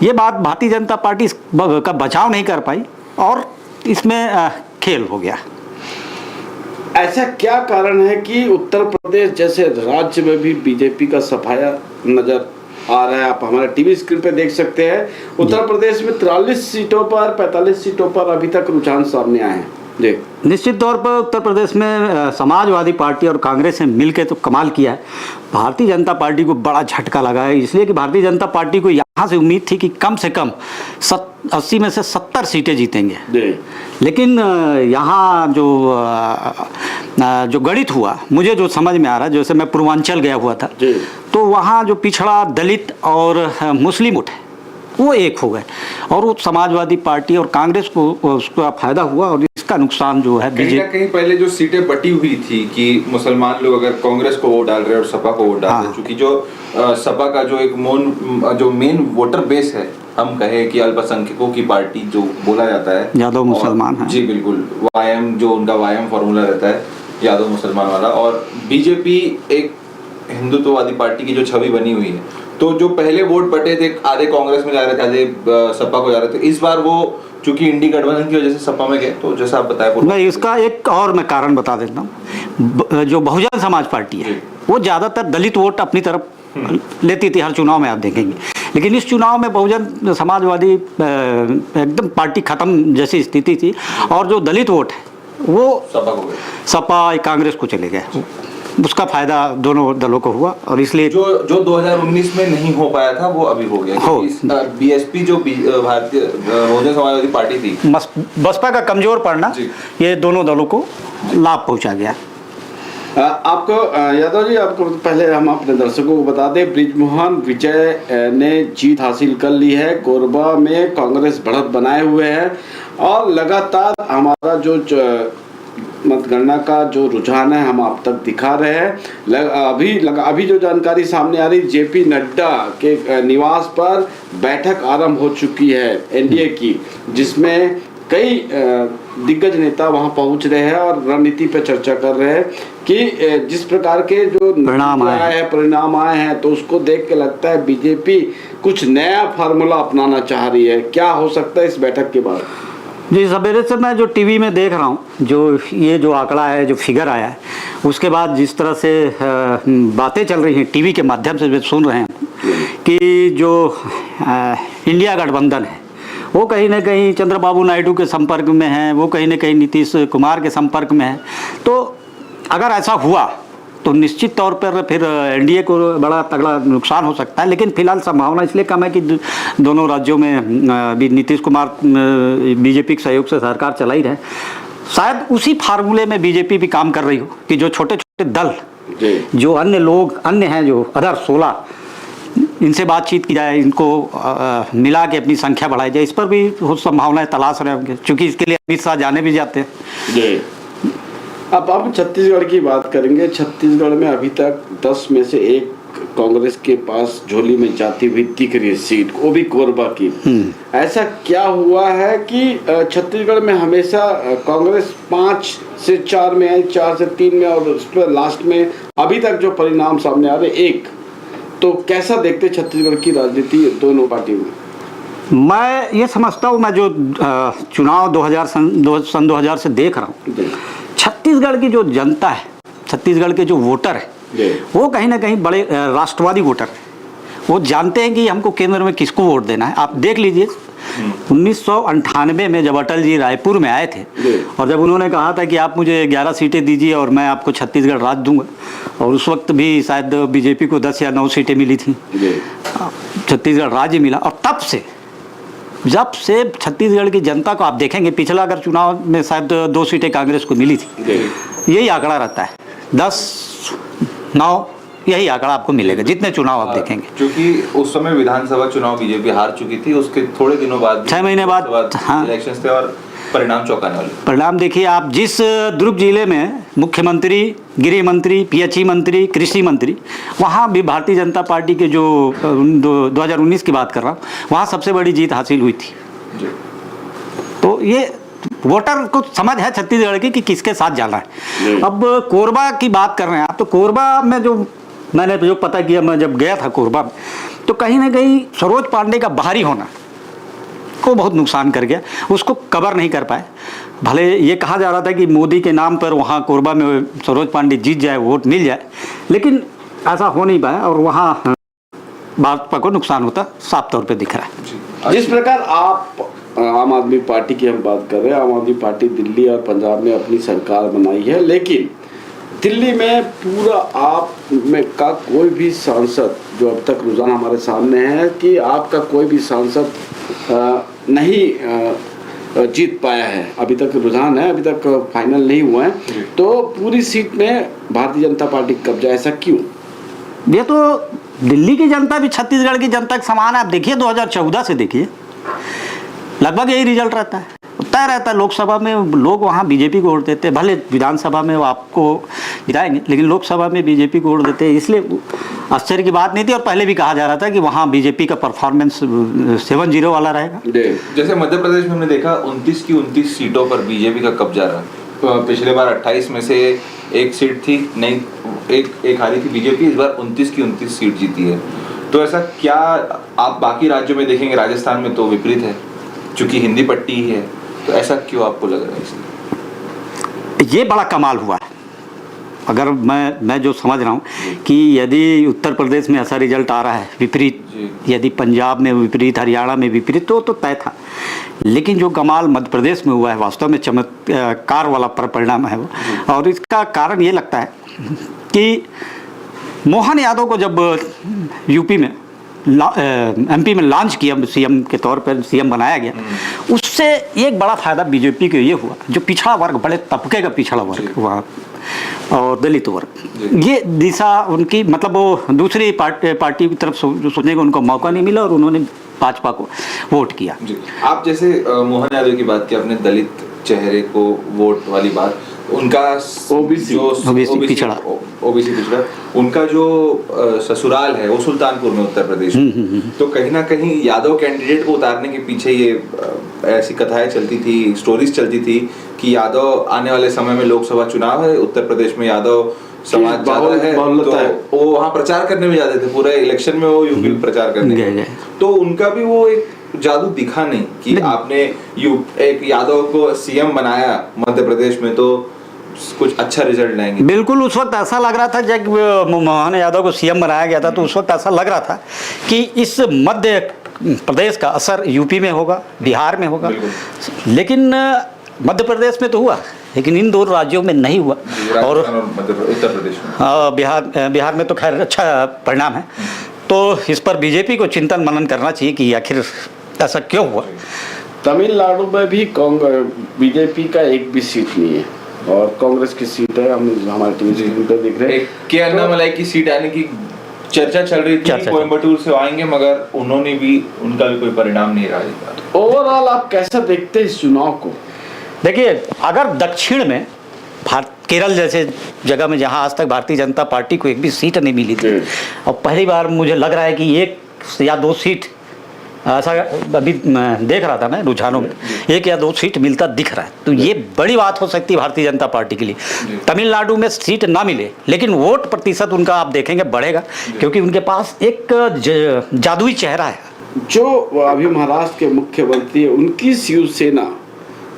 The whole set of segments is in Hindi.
ये बात भारतीय जनता पार्टी का बचाव नहीं कर पाई और इसमें खेल हो गया। ऐसा क्या कारण है कि उत्तर प्रदेश जैसे राज्य में भी बीजेपी का सफाया नजर आ रहा है? आप हमारे टीवी स्क्रीन पे देख सकते हैं, उत्तर प्रदेश में 43 सीटों पर 45 सीटों पर अभी तक रुझान सामने आए हैं जी। निश्चित तौर पर उत्तर प्रदेश में समाजवादी पार्टी और कांग्रेस ने मिलकर तो कमाल किया है। भारतीय जनता पार्टी को बड़ा झटका लगा है, इसलिए कि भारतीय जनता पार्टी को यहाँ से उम्मीद थी कि कम से कम 80 में से 70 सीटें जीतेंगे, लेकिन यहाँ जो गणित हुआ, मुझे जो समझ में आ रहा है, जैसे मैं पूर्वांचल गया हुआ था तो वहाँ जो पिछड़ा दलित और मुस्लिम उठे वो एक हो गए और वो समाजवादी पार्टी और कांग्रेस को उसका फायदा हुआ और इसका नुकसान जो है कहीं ना कहीं पहले जो सीटें बटी हुई थी कि मुसलमान लोग अगर कांग्रेस को वोट डाल रहे हैं और सपा को वोट डाल रहे हैं, चूंकि जो सपा का जो एक मेन वोटर बेस है, हम कहे कि अल्पसंख्यकों की पार्टी जो बोला जाता है, यादव मुसलमान है जी बिल्कुल, वायम जो उनका वायम फॉर्मूला रहता है यादव मुसलमान वाला, और बीजेपी एक हिंदुत्ववादी पार्टी की जो छवि बनी हुई है, तो जो पहले वोट बटे थे आधे कांग्रेस में जा रहे थे आधे सपा को जा रहे थे, इस बार वो चूंकि इंडी गठबंधन की वजह से सपा में गए, तो जैसा आप बताया नहीं, इसका एक और मैं कारण बता देता हूँ। जो बहुजन समाज पार्टी है वो ज़्यादातर दलित वोट अपनी तरफ लेती थी हर चुनाव में, आप देखेंगे, लेकिन इस चुनाव में बहुजन समाजवादी एकदम पार्टी खत्म जैसी स्थिति थी और जो दलित वोट है वो सपा कांग्रेस को चले गए। उसका फायदा दोनों दलों को हुआ और इसलिए जो 2019 में नहीं हो पाया था वो अभी हो गया। बीएसपी जो भारतीय बहुजन समाजवादी पार्टी थी, बसपा का कमजोर पड़ना, ये दोनों दलों को लाभ पहुंचा गया। आपको यादव जी, आपको पहले हम अपने दर्शकों को बता दें, बृजमोहन विजय ने जीत हासिल कर ली है। कोरबा में कांग्रेस बढ़त बनाए हुए है और लगातार हमारा जो मतगणना का जो रुझान है हम आप तक दिखा रहे हैं। अभी जो जानकारी सामने आ रही, जेपी नड्डा के निवास पर बैठक आरंभ हो चुकी है एनडीए की, जिसमें कई दिग्गज नेता वहां पहुंच रहे हैं और रणनीति पर चर्चा कर रहे हैं कि जिस प्रकार के जो परिणाम आए हैं तो उसको देख के लगता है बीजेपी कुछ नया फार्मूला अपनाना चाह रही है। क्या हो सकता है इस बैठक के बाद? जी, सवेरे से मैं जो टीवी में देख रहा हूँ, जो आंकड़ा है, जो फिगर आया है, उसके बाद जिस तरह से बातें चल रही हैं टीवी के माध्यम से सुन रहे हैं कि जो इंडिया गठबंधन है वो कहीं ना कहीं चंद्रबाबू नायडू के संपर्क में है, वो कहीं ना कहीं नीतीश कुमार के संपर्क में है, तो अगर ऐसा हुआ तो निश्चित तौर पर फिर एनडीए को बड़ा तगड़ा नुकसान हो सकता है। लेकिन फिलहाल संभावना इसलिए कम है कि दोनों राज्यों में भी नीतीश कुमार बीजेपी के सहयोग से सरकार चला ही रहे। शायद उसी फार्मूले में बीजेपी भी काम कर रही हो कि जो छोटे छोटे दल, जो अन्य लोग अन्य हैं, जो अदर 16, इनसे बातचीत की जाए, इनको मिला के अपनी संख्या बढ़ाई जाए। इस पर भी संभावनाएं तलाश रहे होंगे, क्योंकि इसके लिए अमित शाह जाने भी जाते हैं। अब आप छत्तीसगढ़ की बात करेंगे। छत्तीसगढ़ में अभी तक 10 में से 1 कांग्रेस के पास झोली में जाती हुई दिख रही है सीट, वो भी कोरबा की। ऐसा क्या हुआ है कि छत्तीसगढ़ में हमेशा कांग्रेस 5 से 4 में आई, 4 से 3 में, और उस पर लास्ट में अभी तक जो परिणाम सामने आ रहे 1, तो कैसा देखते छत्तीसगढ़ की राजनीति दोनों पार्टियों में? मैं ये समझता हूँ, मैं जो चुनाव 2000 से देख रहा हूँ, छत्तीसगढ़ की जो जनता है, छत्तीसगढ़ के जो वोटर है, वो कहीं ना कहीं बड़े राष्ट्रवादी वोटर है। वो जानते हैं कि हमको केंद्र में किसको वोट देना है। आप देख लीजिए 1998 में जब अटल जी रायपुर में आए थे और जब उन्होंने कहा था कि आप मुझे 11 सीटें दीजिए और मैं आपको छत्तीसगढ़ राज्य दूंगा, और उस वक्त भी शायद बीजेपी को 10 या 9 सीटें मिली थी, छत्तीसगढ़ राज्य मिला। और तब से जब से छत्तीसगढ़ की जनता को आप देखेंगे, पिछला अगर चुनाव में शायद 2 सीटें कांग्रेस को मिली थी, यही आंकड़ा रहता है 10-9, यही आंकड़ा आपको मिलेगा जितने चुनाव आप देखेंगे। क्योंकि उस समय विधानसभा चुनाव बीजेपी हार चुकी थी, उसके थोड़े दिनों बाद 6 महीने बाद इलेक्शंस थे और परिणाम चौंकाने वाले। परिणाम देखिए आप, जिस दुर्ग जिले में मुख्यमंत्री, गृह मंत्री, पीएचई मंत्री, कृषि मंत्री, वहाँ भी भारतीय जनता पार्टी के जो 2019 की बात कर रहा हूँ, वहाँ सबसे बड़ी जीत हासिल हुई थी। तो ये वोटर को समझ है छत्तीसगढ़ की कि किसके साथ जाना है। अब कोरबा की बात कर रहे हैं आप, तो कोरबा में जो मैंने जो पता किया, मैं जब गया था कोरबा, तो कहीं ना कहीं सरोज पांडे का बाहरी होना को बहुत नुकसान कर गया, उसको कवर नहीं कर पाए। भले ये कहा जा रहा था कि मोदी के नाम पर वहाँ कोरबा में सरोज पांडे जीत जाए, वोट मिल जाए, लेकिन ऐसा हो नहीं पाया और वहाँ भाजपा को नुकसान होता साफ तौर पे दिख रहा है। जिस प्रकार आप आम आदमी पार्टी की हम बात कर रहे हैं, आम आदमी पार्टी दिल्ली और पंजाब में अपनी सरकार बनाई है, लेकिन दिल्ली में पूरा आप में का कोई भी सांसद, जो अब तक रुझान हमारे सामने है कि आपका कोई भी सांसद नहीं जीत पाया है, अभी तक रुझान है, अभी तक फाइनल नहीं हुआ है, तो पूरी सीट में भारतीय जनता पार्टी का कब्जा, ऐसा क्यों? ये तो दिल्ली की जनता भी छत्तीसगढ़ की जनता के समान है। आप देखिए 2014 से देखिए, लगभग यही रिजल्ट रहता है, तय रहता है। लोकसभा में लोग वहाँ बीजेपी को वोट देते हैं, भले विधानसभा में वो आपको जिताएंगे, लेकिन लोकसभा में बीजेपी को वोट देते हैं, इसलिए आश्चर्य की बात नहीं थी। और पहले भी कहा जा रहा था कि वहाँ बीजेपी का परफॉर्मेंस 7-0 वाला रहेगा। जैसे मध्य प्रदेश में हमने देखा 29 की 29 सीटों पर बीजेपी का कब्जा रहा। पिछले बार 28 में से एक सीट थी नहीं, एक हारी थी बीजेपी, इस बार 29 की 29 सीट जीती है। तो ऐसा क्या आप बाकी राज्यों में देखेंगे? राजस्थान में तो विपरीत है, चूंकि हिंदी पट्टी ही है, तो ऐसा क्यों आपको लग रहा है? इसलिए ये बड़ा कमाल हुआ है। अगर मैं जो समझ रहा हूँ कि यदि उत्तर प्रदेश में ऐसा रिजल्ट आ रहा है विपरीत, यदि पंजाब में विपरीत, हरियाणा में विपरीत, तो तय था। लेकिन जो कमाल मध्य प्रदेश में हुआ है, वास्तव में चमत्कार वाला परिणाम है वो। और इसका कारण ये लगता है कि मोहन यादव को जब यूपी में एमपी में लॉन्च किया, सीएम के तौर पर सीएम बनाया गया, उससे एक बड़ा फायदा बीजेपी को ये हुआ, जो पिछड़ा वर्ग, बड़े तबके का पिछड़ा वर्ग वहाँ और दलित वर्ग, ये दिशा उनकी, मतलब वो दूसरी पार्टी की तरफ सोचने का उनको मौका नहीं मिला और उन्होंने भाजपा को वोट किया। आप जैसे मोहन यादव की बात की आपने, दलित चेहरे को वोट वाली बात, उनका ओबीसी पिछड़ा, उनका जो ससुराल है वो सुल्तानपुर में उत्तर प्रदेश में, तो कहीं ना कहीं यादव कैंडिडेट को उतारने के पीछे ये ऐसी कथाएं चलती थी, स्टोरीज चलती थी कि यादव आने वाले समय में लोकसभा चुनाव है, उत्तर प्रदेश में यादव समाज ज्यादा है, तो वो वहाँ प्रचार करने में जाते थे, पूरे इलेक्शन में वो यूपी में प्रचार करने, तो उनका भी वो एक जादू दिखा नहीं कि आपने एक यादव को सीएम बनाया मध्य प्रदेश में तो कुछ अच्छा रिजल्ट लाएंगे। बिल्कुल, उस वक्त ऐसा लग रहा था जब मोहन यादव को सीएम बनाया गया था, तो उस वक्त ऐसा लग रहा था कि इस मध्य प्रदेश का असर यूपी में होगा, बिहार में होगा, लेकिन मध्य प्रदेश में तो हुआ, लेकिन इन दो राज्यों में नहीं हुआ। और उत्तर प्रदेश में, बिहार में तो खैर अच्छा परिणाम है। तो इस पर बीजेपी को चिंतन मनन करना चाहिए कि आखिर ऐसा क्यों हुआ। तमिलनाडु में भी बीजेपी का एक भी सीट नहीं है और कांग्रेस की सीट है, हम हमारे टीवी स्क्रीन पर दिख रहे हैं। के अन्नामलाई की सीट आने की चर्चा चल रही थी, कोयम्बटूर से आएंगे, मगर उन्होंने भी, उनका भी कोई परिणाम नहीं रहा। ओवरऑल आप कैसा देखते हैं इस चुनाव को? देखिए, अगर दक्षिण में केरल जैसे जगह में जहां आज तक भारतीय जनता पार्टी को एक भी सीट नहीं मिली थी, और पहली बार मुझे लग रहा है कि 1 या 2 सीट, ऐसा अभी देख रहा था मैं रुझानों में, 1 या 2 सीट मिलता दिख रहा है, तो ये बड़ी बात हो सकती है भारतीय जनता पार्टी के लिए। तमिलनाडु में सीट ना मिले, लेकिन वोट प्रतिशत उनका आप देखेंगे बढ़ेगा, क्योंकि उनके पास एक जादुई चेहरा है। जो अभी महाराष्ट्र के मुख्यमंत्री है, उनकी शिवसेना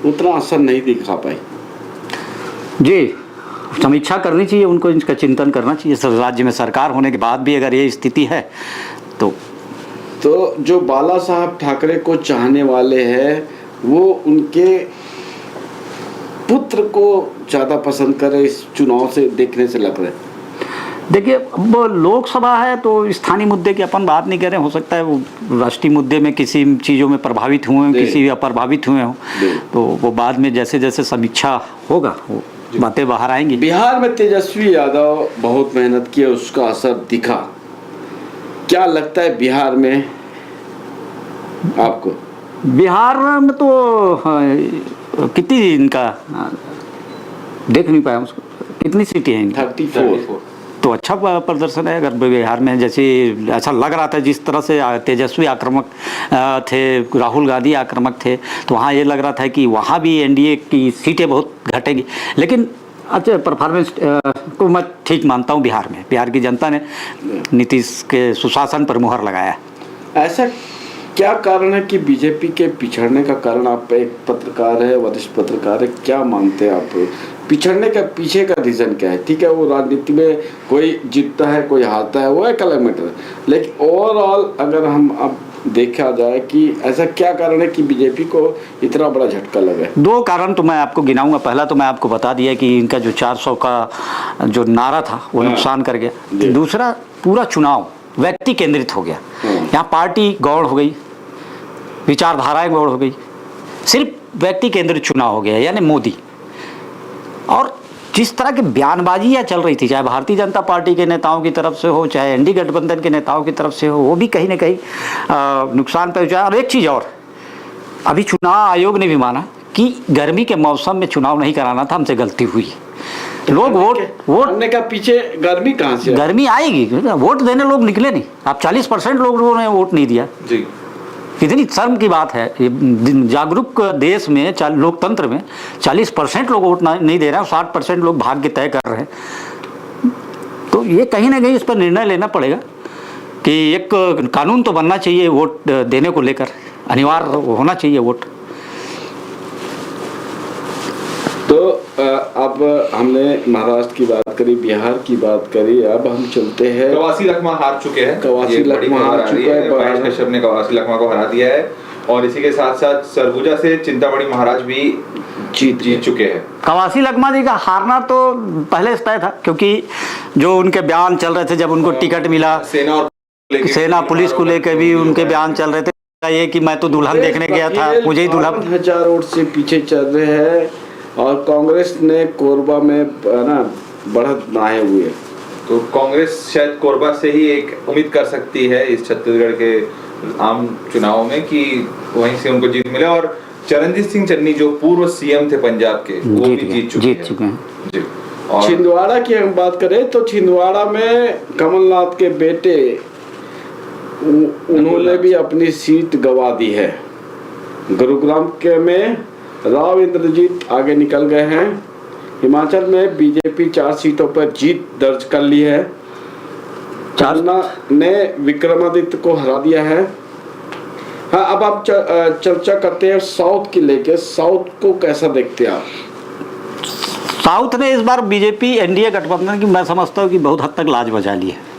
उतना असर नहीं दिखा पाई। जी, समीक्षा करनी चाहिए उनको, इनका चिंतन करना चाहिए। राज्य में सरकार होने के बाद भी अगर ये स्थिति है तो जो बाला साहब ठाकरे को चाहने वाले हैं वो उनके पुत्र को ज़्यादा पसंद करे, इस चुनाव से देखने से लग रहा है। देखिए, अब लोकसभा है तो स्थानीय मुद्दे की अपन बात नहीं कर रहे, हो सकता है वो राष्ट्रीय मुद्दे में किसी चीज़ों में प्रभावित हुए हों, किसी अप्रभावित हुए हों, तो वो बाद में जैसे जैसे समीक्षा होगा वो बातें बाहर आएंगी। बिहार में तेजस्वी यादव बहुत मेहनत की, उसका असर दिखा। क्या लगता है बिहार में आपको? बिहार में तो कितनी इनका देख नहीं पाया उसको, कितनी सीटें हैं? 34। तो अच्छा प्रदर्शन है अगर बिहार में, जैसे ऐसा लग रहा था जिस तरह से तेजस्वी आक्रामक थे, राहुल गांधी आक्रामक थे, तो वहाँ ये लग रहा था कि वहाँ भी एनडीए की सीटें बहुत घटेंगी। लेकिन अच्छा, परफॉर्मेंस को मैं ठीक मानता हूँ। बिहार की जनता ने नीतीश के सुशासन पर मुहर लगाया। ऐसा क्या कारण है कि बीजेपी के पिछड़ने का कारण? आप एक पत्रकार है, वरिष्ठ पत्रकार है, क्या मानते हैं आप पिछड़ने का पीछे का रीजन क्या है? ठीक है, वो राजनीति में कोई जीतता है कोई हारता है, वो एक अलग मैटर है, लेकिन ओवरऑल अगर हम अब देखा जाए कि ऐसा क्या कारण है कि बीजेपी को इतना बड़ा झटका लगा? 2 कारण तो मैं आपको गिनाऊंगा। पहला तो मैं आपको बता दिया कि इनका जो 400 का जो नारा था वो नुकसान कर गया। दूसरा, पूरा चुनाव व्यक्ति केंद्रित हो गया। यहाँ पार्टी गौड़ हो गई, विचारधाराएं गौड़ हो गई, सिर्फ व्यक्ति केंद्रित चुनाव हो गया, यानी मोदी। और जिस तरह की बयानबाजियाँ चल रही थी, चाहे भारतीय जनता पार्टी के नेताओं की तरफ से हो, चाहे एनडीए गठबंधन के नेताओं की तरफ से हो, वो भी कहीं ना कहीं नुकसान पहुँचाया। और एक चीज़ और, अभी चुनाव आयोग ने भी माना कि गर्मी के मौसम में चुनाव नहीं कराना था, हमसे गलती हुई। लोग वोट करने का पीछे गर्मी कहाँ से? गर्मी आएगी, वोट देने लोग निकले नहीं। आप 40% लोगों ने वोट नहीं दिया जी। कितनी शर्म की बात है। जागरूक देश में, लोकतंत्र में 40% लोग वोट नहीं दे रहे हैं, 60% लोग भाग्य तय कर रहे हैं। तो ये कहीं ना कहीं इस पर निर्णय लेना पड़ेगा कि एक कानून तो बनना चाहिए वोट देने को लेकर, अनिवार्य होना चाहिए वोट। तो अब हमने महाराष्ट्र की बात करी, बिहार की बात करी, अब हम चलते हैं। कवासी लखमा हार चुके हैं। कवासी लखमा हार चुके हैं। महेश कश्यप ने कवासी लखमा को हरा दिया है और इसी के साथ साथ सरगुजा से चिंतामणि महाराज भी जीत चुके हैं। कवासी लखमा जी का हारना तो पहले से तय था, क्योंकि जो उनके बयान चल रहे थे जब उनको टिकट मिला, सेना पुलिस को लेकर भी उनके बयान चल रहे थे ये कि मैं तो दुल्हन देखने गया था, मुझे ही दुल्हन। 1000 वोट से पीछे चल रहे हैं और कांग्रेस ने कोरबा में ना बढ़त बनाए हुए। तो कांग्रेस शायद कोरबा से ही एक उम्मीद कर सकती है इस छत्तीसगढ़ के आम चुनाव में कि वहीं से उनको जीत मिले। और चरणजीत सिंह चन्नी जो पूर्व सीएम थे पंजाब के, वो भी जीत चुके हैं। जी। और छिंदवाड़ा की हम बात करें तो छिंदवाड़ा में कमलनाथ के बेटे उन्होंने भी अपनी सीट गंवा दी है। गुरुग्राम के में राव इंद्रजीत आगे निकल गए हैं। हिमाचल में बीजेपी 4 सीटों पर जीत दर्ज कर ली है। चांदना ने विक्रमादित्य को हरा दिया है। हाँ, अब आप चर्चा करते हैं साउथ की लेके। साउथ को कैसा देखते हैं आप? साउथ ने इस बार बीजेपी एनडीए गठबंधन की मैं समझता हूँ कि बहुत हद तक लाज बचा ली है।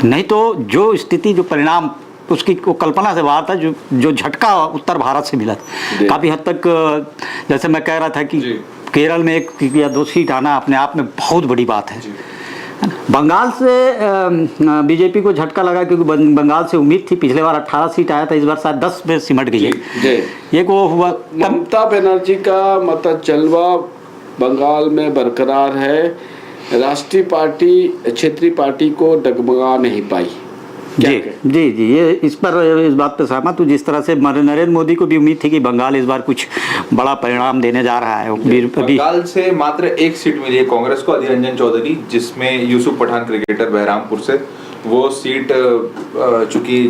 नहीं तो जो स्थिति, जो परिणाम उसकी को कल्पना से बाहर था, जो झटका उत्तर भारत से मिला काफ़ी हद तक। जैसे मैं कह रहा था कि केरल में 1 या 2 सीट आना अपने आप में बहुत बड़ी बात है। बंगाल से बीजेपी को झटका लगा क्योंकि बंगाल से उम्मीद थी, पिछले बार 18 सीट आया था, इस बार शायद 10 में सिमट गई है। ये को हुआ, ममता बनर्जी का मतचलवा बंगाल में बरकरार है। राष्ट्रीय पार्टी क्षेत्रीय पार्टी को डगमगा नहीं पाई। जी, ये इस बात पे सहमत हूँ। जिस तरह से नरेंद्र मोदी को भी उम्मीद थी कि बंगाल इस बार कुछ बड़ा परिणाम देने जा रहा है। बंगाल से मात्र 1 सीट मिली है कांग्रेस को, अधीर रंजन चौधरी, जिसमें यूसुफ पठान क्रिकेटर बहरामपुर से, वो सीट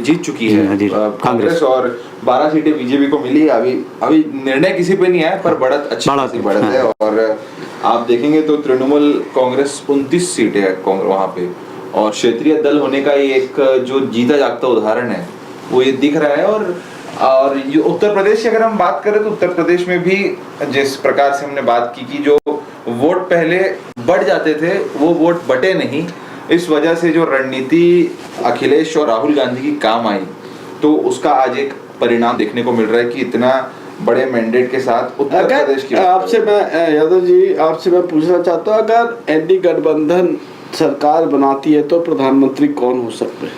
जीत चुकी है कांग्रेस। और 12 सीटें बीजेपी को मिली है। अभी निर्णय किसी पे नहीं आया, पर अच्छी बढ़त है। और आप देखेंगे तो तृणमूल कांग्रेस 29 सीटें है वहाँ पे, और क्षेत्रीय दल होने का ये एक जो जीता जागता उदाहरण है वो ये दिख रहा है। और उत्तर प्रदेश की अगर हम बात करें तो उत्तर प्रदेश में भी जिस प्रकार से हमने बात की कि जो वोट पहले बढ़ जाते थे वो वोट बटे नहीं, इस वजह से जो रणनीति अखिलेश और राहुल गांधी की काम आई, तो उसका आज एक परिणाम देखने को मिल रहा है कि इतना बड़े मैंडेट के साथ उत्तर प्रदेश की। आपसे मैं यादव जी, आपसे मैं पूछना चाहता हूँ, अगर एनडीए गठबंधन सरकार बनाती है तो प्रधानमंत्री कौन हो सकते हैं?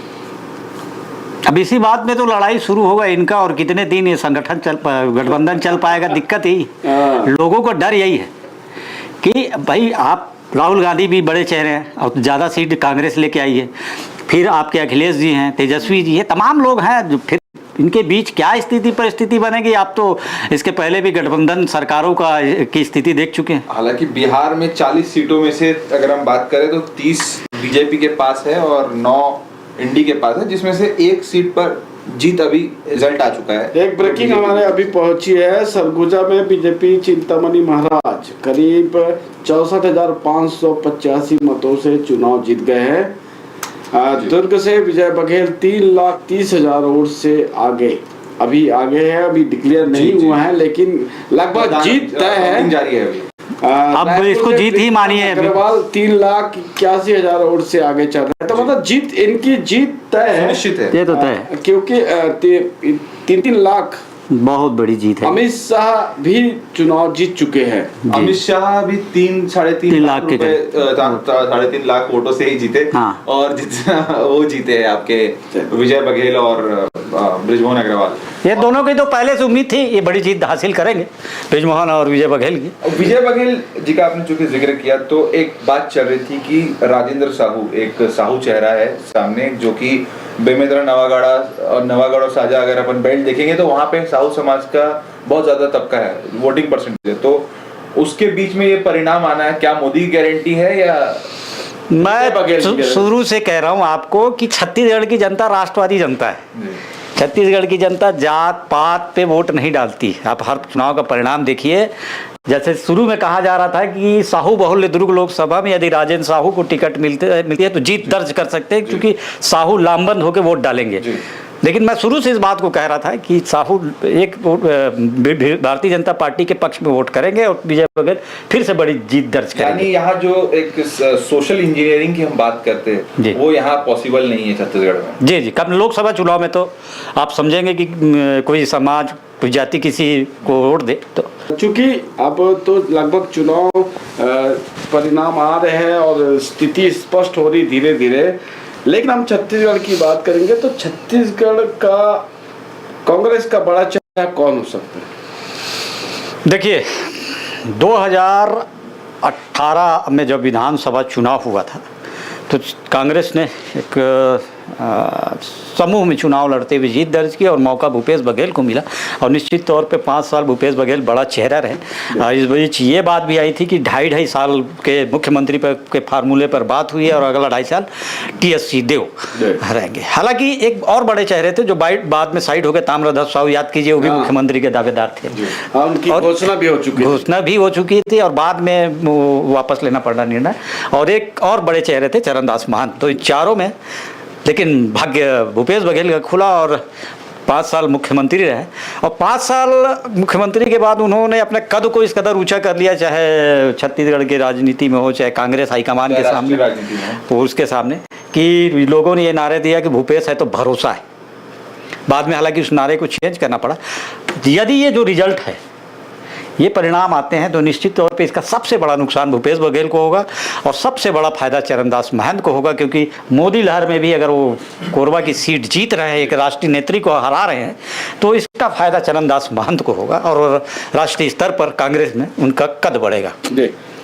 अब इसी बात में तो लड़ाई शुरू होगा इनका, और कितने दिन ये गठबंधन चल पाएगा। दिक्कत ही लोगों को डर यही है कि भाई आप, राहुल गांधी भी बड़े चेहरे हैं और ज़्यादा सीट कांग्रेस लेके आई है, फिर आपके अखिलेश जी हैं, तेजस्वी जी हैं, तमाम लोग हैं, जो फिर इनके बीच क्या परिस्थिति बनेगी। आप तो इसके पहले भी गठबंधन सरकारों की स्थिति देख चुके हैं। हालांकि बिहार में 40 सीटों में से अगर हम बात करें तो 30 बीजेपी के पास है और 9 इंडी के पास है, जिसमें से 1 सीट पर जीत अभी रिजल्ट आ चुका है। एक ब्रेकिंग हमारे अभी पहुंची है। सरगुजा में बीजेपी चिंतामणि महाराज करीब 64,585 मतों से चुनाव जीत गए हैं। दुर्ग से विजय बघेल 3,30,000 वोट से आगे अभी आगे है। अभी डिक्लेयर नहीं हुआ है, लेकिन लगभग जीत तय है, जारी है अभी। अब इसको जीत ही मानिए। अग्रवाल 3,81,000 वोट से आगे चल रहा है, तो मतलब जीत, इनकी जीत तय है, निश्चित है, ये तो तय है, क्योंकि 3-3 लाख बहुत बड़ी जीत है। अमित शाह भी चुनाव जीत चुके हैं। अमित शाह भी 3-3.5 लाख के रुपए 3.5 लाख वोटों से ही जीते। हाँ। और जितना वो जीते हैं आपके विजय बघेल और बृजमोहन अग्रवाल। ये दोनों की तो पहले से उम्मीद थी ये बड़ी जीत हासिल करेंगे, बृजमोहन और विजय बघेल की। विजय बघेल जी का आपने चूंकि जिक्र किया, तो एक बात चल रही थी कि राजेंद्र साहू, एक साहू चेहरा है सामने, जो कि बेमेतरा नवागढ़ और साजा, अगर अपन बेल्ट देखेंगे तो वहां पे साहू समाज का बहुत ज्यादा तबका है, वोटिंग परसेंटेज है। तो उसके बीच में ये परिणाम आना है, क्या मोदी की गारंटी है या मैं शुरू से कह रहा हूं आपको कि छत्तीसगढ़ की जनता राष्ट्रवादी जनता है। छत्तीसगढ़ की जनता जात पात पे वोट नहीं डालती। आप हर चुनाव का परिणाम देखिए, जैसे शुरू में कहा जा रहा था कि साहू बहुल्य दुर्ग लोकसभा में यदि राजेंद्र साहू को टिकट मिलती है तो जीत दर्ज कर सकते हैं, क्योंकि साहू लामबंद होकर वोट डालेंगे। लेकिन मैं शुरू से इस बात को कह रहा था कि साहू एक भारतीय जनता पार्टी के पक्ष में वोट करेंगे और विजय बघेल फिर से बड़ी जीत दर्ज करेंगे। यानी यहाँ जो एक सोशल इंजीनियरिंग की हम बात करते हैं वो यहाँ पॉसिबल नहीं है छत्तीसगढ़ में। जी जी, कब लोकसभा चुनाव में तो आप समझेंगे कि कोई समाज कोई जाति किसी को वोट दे तो। चूंकि अब तो लगभग चुनाव परिणाम आ रहे हैं और स्थिति स्पष्ट हो रही धीरे धीरे, लेकिन हम छत्तीसगढ़ की बात करेंगे तो छत्तीसगढ़ का कांग्रेस का बड़ा चेहरा कौन हो सकता है? देखिए, 2018 में जब विधानसभा चुनाव हुआ था तो कांग्रेस ने एक समूह में चुनाव लड़ते हुए जीत दर्ज की और मौका भूपेश बघेल को मिला, और निश्चित तौर पे 5 साल भूपेश बघेल बड़ा चेहरा रहे। इस बीच ये बात भी आई थी कि 2.5 साल के मुख्यमंत्री के फार्मूले पर बात हुई है और अगला 2.5 साल TS सिंहदेव रहेंगे। हालांकि एक और बड़े चेहरे थे जो बाद में साइड हो गए, ताम्रध्वज साहू, याद कीजिए, वो भी मुख्यमंत्री के दावेदार थे। उनकी घोषणा भी हो चुकी थी और बाद में वापस लेना पड़ा निर्णय। और एक और बड़े चेहरे थे चरणदास महंत। तो इन चारों में लेकिन भाग्य भूपेश बघेल का खुला और 5 साल मुख्यमंत्री रहे। और 5 साल मुख्यमंत्री के बाद उन्होंने अपने कद को इस कदर ऊंचा कर लिया, चाहे छत्तीसगढ़ की राजनीति में हो, चाहे कांग्रेस हाईकमान के सामने और उसके सामने, कि लोगों ने ये नारे दिया कि भूपेश है तो भरोसा है। बाद में हालांकि उस नारे को चेंज करना पड़ा। यदि ये जो रिजल्ट है, ये परिणाम आते हैं, तो निश्चित तौर पे इसका सबसे बड़ा नुकसान भूपेश बघेल को होगा और सबसे बड़ा फायदा चरणदास महंत को होगा, क्योंकि मोदी लहर में भी अगर वो कोरबा की सीट जीत रहे हैं, एक राष्ट्रीय नेत्री को हरा रहे हैं, तो इसका फायदा चरणदास महंत को होगा और राष्ट्रीय स्तर पर कांग्रेस में उनका कद बढ़ेगा।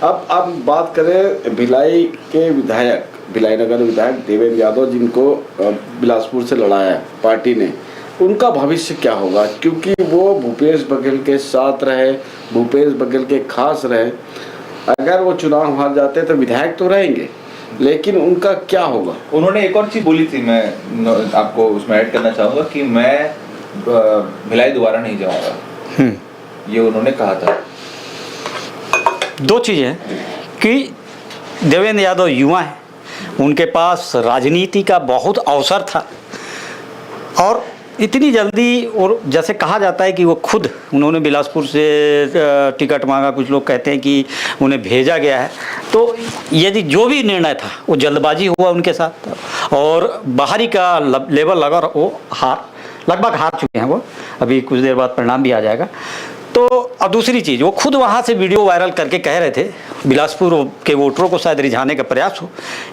अब बात करें भिलाई के विधायक, भिलाई नगर विधायक देवेंद्र यादव, जिनको बिलासपुर से लड़ाया पार्टी ने, उनका भविष्य क्या होगा? क्योंकि वो भूपेश बघेल के साथ रहे, भूपेश बघेल के खास रहे। अगर वो चुनाव हार जाते तो विधायक तो रहेंगे, लेकिन उनका क्या होगा? उन्होंने एक और चीज बोली थी, मैं आपको उसमें ऐड करना चाहूंगा कि मैं भिलाई दोबारा नहीं जाऊंगा, ये उन्होंने कहा था। 2 चीजें कि देवेंद्र यादव युवा है, उनके पास राजनीति का बहुत अवसर था और इतनी जल्दी, और जैसे कहा जाता है कि वो खुद उन्होंने बिलासपुर से टिकट मांगा, कुछ लोग कहते हैं कि उन्हें भेजा गया है। तो यदि जो भी निर्णय था वो जल्दबाजी हुआ उनके साथ और बाहरी का लेवल लगा, वो लगभग हार चुके हैं। वो अभी कुछ देर बाद परिणाम भी आ जाएगा। तो अब दूसरी चीज़, वो खुद वहाँ से वीडियो वायरल करके कह रहे थे, बिलासपुर के वोटरों को शायद रिझाने का प्रयास हो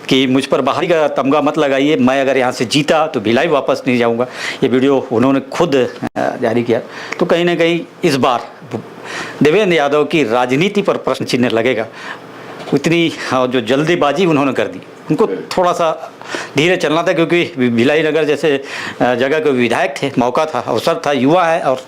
कि मुझ पर बाहरी का तमगा मत लगाइए, मैं अगर यहाँ से जीता तो भिलाई वापस नहीं जाऊँगा। ये वीडियो उन्होंने खुद जारी किया। तो कहीं ना कहीं इस बार देवेंद्र यादव की राजनीति पर प्रश्न चिन्ह लगेगा। इतनी जो जल्दीबाजी उन्होंने कर दी, उनको थोड़ा सा धीरे चलना था, क्योंकि भिलाई नगर जैसे जगह के विधायक थे, मौका था, अवसर था, युवा है और